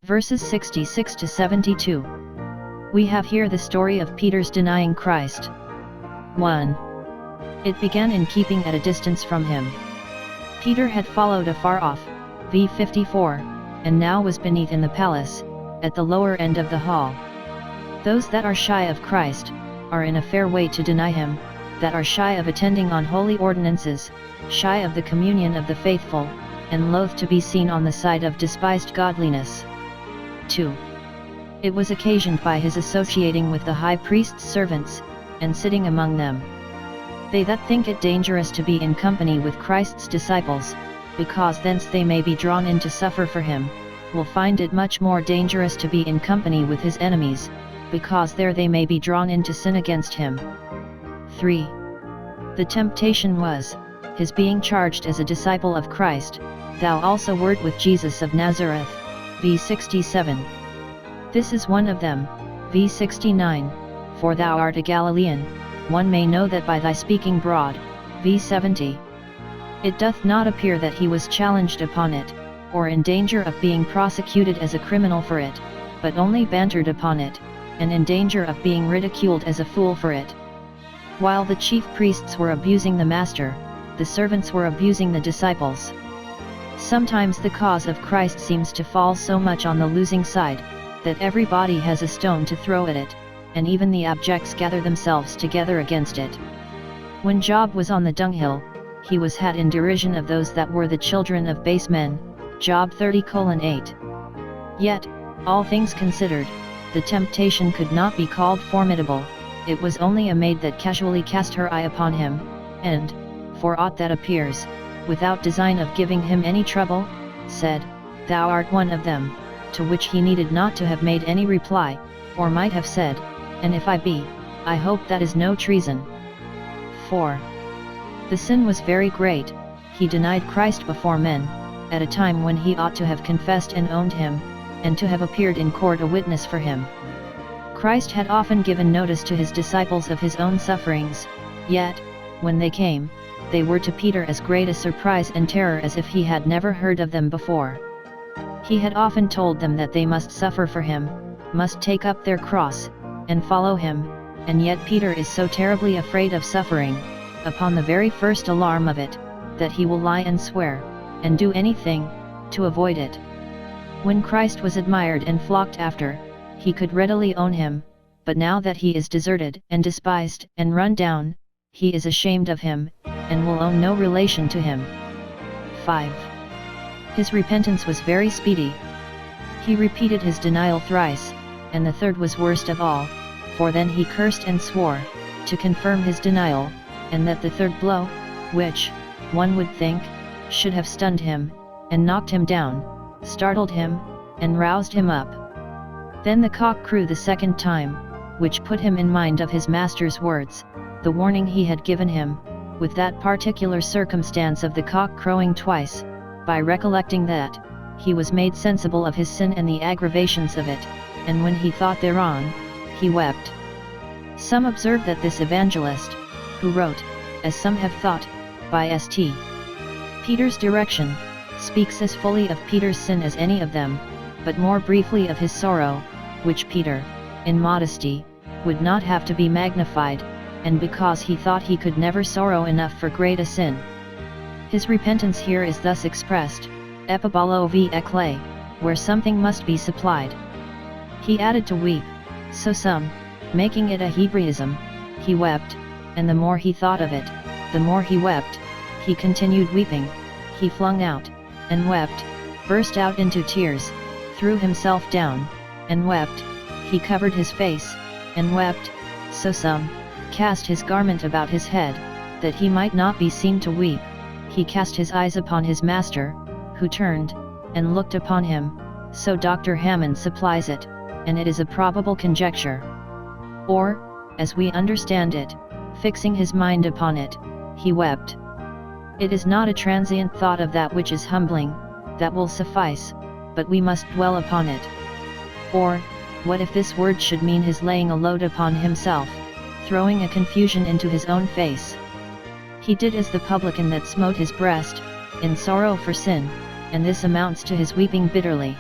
Verses 66 to 72. We have here the story of Peter's denying Christ. 1. It began in keeping at a distance from him. Peter had followed afar off, v. 54, and now was beneath in the palace, at the lower end of the hall. Those that are shy of Christ, are in a fair way to deny him, that are shy of attending on holy ordinances, shy of the communion of the faithful, and loath to be seen on the side of despised godliness. 2. It was occasioned by his associating with the high priest's servants, and sitting among them. They that think it dangerous to be in company with Christ's disciples, because thence they may be drawn in to suffer for him, will find it much more dangerous to be in company with his enemies, because there they may be drawn in to sin against him. 3. The temptation was, his being charged as a disciple of Christ, thou also wert with Jesus of Nazareth, v. 67. This is one of them, v. 69, for thou art a Galilean, one may know that by thy speaking broad, v. 70. It doth not appear that he was challenged upon it, or in danger of being prosecuted as a criminal for it, but only bantered upon it, and in danger of being ridiculed as a fool for it. While the chief priests were abusing the master, the servants were abusing the disciples. Sometimes the cause of Christ seems to fall so much on the losing side, that everybody has a stone to throw at it, and even the abjects gather themselves together against it. When Job was on the dunghill, he was had in derision of those that were the children of base men, Job 30:8. Yet, all things considered, the temptation could not be called formidable, it was only a maid that casually cast her eye upon him, and, for aught that appears, without design of giving him any trouble, said, Thou art one of them, to which he needed not to have made any reply, or might have said, And if I be, I hope that is no treason. 4. The sin was very great, he denied Christ before men, at a time when he ought to have confessed and owned him, and to have appeared in court a witness for him. Christ had often given notice to his disciples of his own sufferings, yet, when they came, they were to Peter as great a surprise and terror as if he had never heard of them before. He had often told them that they must suffer for him, must take up their cross, and follow him, and yet Peter is so terribly afraid of suffering, upon the very first alarm of it, that he will lie and swear, and do anything, to avoid it. When Christ was admired and flocked after, he could readily own him, but now that he is deserted and despised and run down, he is ashamed of him, and will own no relation to him. 5. His repentance was very speedy. He repeated his denial thrice, and the third was worst of all, for then he cursed and swore, to confirm his denial, and that the third blow, which, one would think, should have stunned him, and knocked him down, startled him, and roused him up. Then the cock crew the second time, which put him in mind of his master's words, the warning he had given him, with that particular circumstance of the cock crowing twice, by recollecting that, he was made sensible of his sin and the aggravations of it, and when he thought thereon, he wept. Some observe that this evangelist, who wrote, as some have thought, by St. Peter's direction, speaks as fully of Peter's sin as any of them, but more briefly of his sorrow, which Peter, in modesty, would not have to be magnified, and because he thought he could never sorrow enough for great a sin. His repentance here is thus expressed, epibalo v ekle, where something must be supplied. He added to weep, so some, making it a Hebraism, he wept, and the more he thought of it, the more he wept, he continued weeping, he flung out, and wept, burst out into tears, threw himself down, and wept, he covered his face, and wept, so some, cast his garment about his head, that he might not be seen to weep, he cast his eyes upon his master, who turned, and looked upon him, so Dr. Hammond supplies it, and it is a probable conjecture. Or, as we understand it, fixing his mind upon it, he wept. It is not a transient thought of that which is humbling, that will suffice, but we must dwell upon it. Or, what if this word should mean his laying a load upon himself, throwing a confusion into his own face? He did as the publican that smote his breast, in sorrow for sin, and this amounts to his weeping bitterly.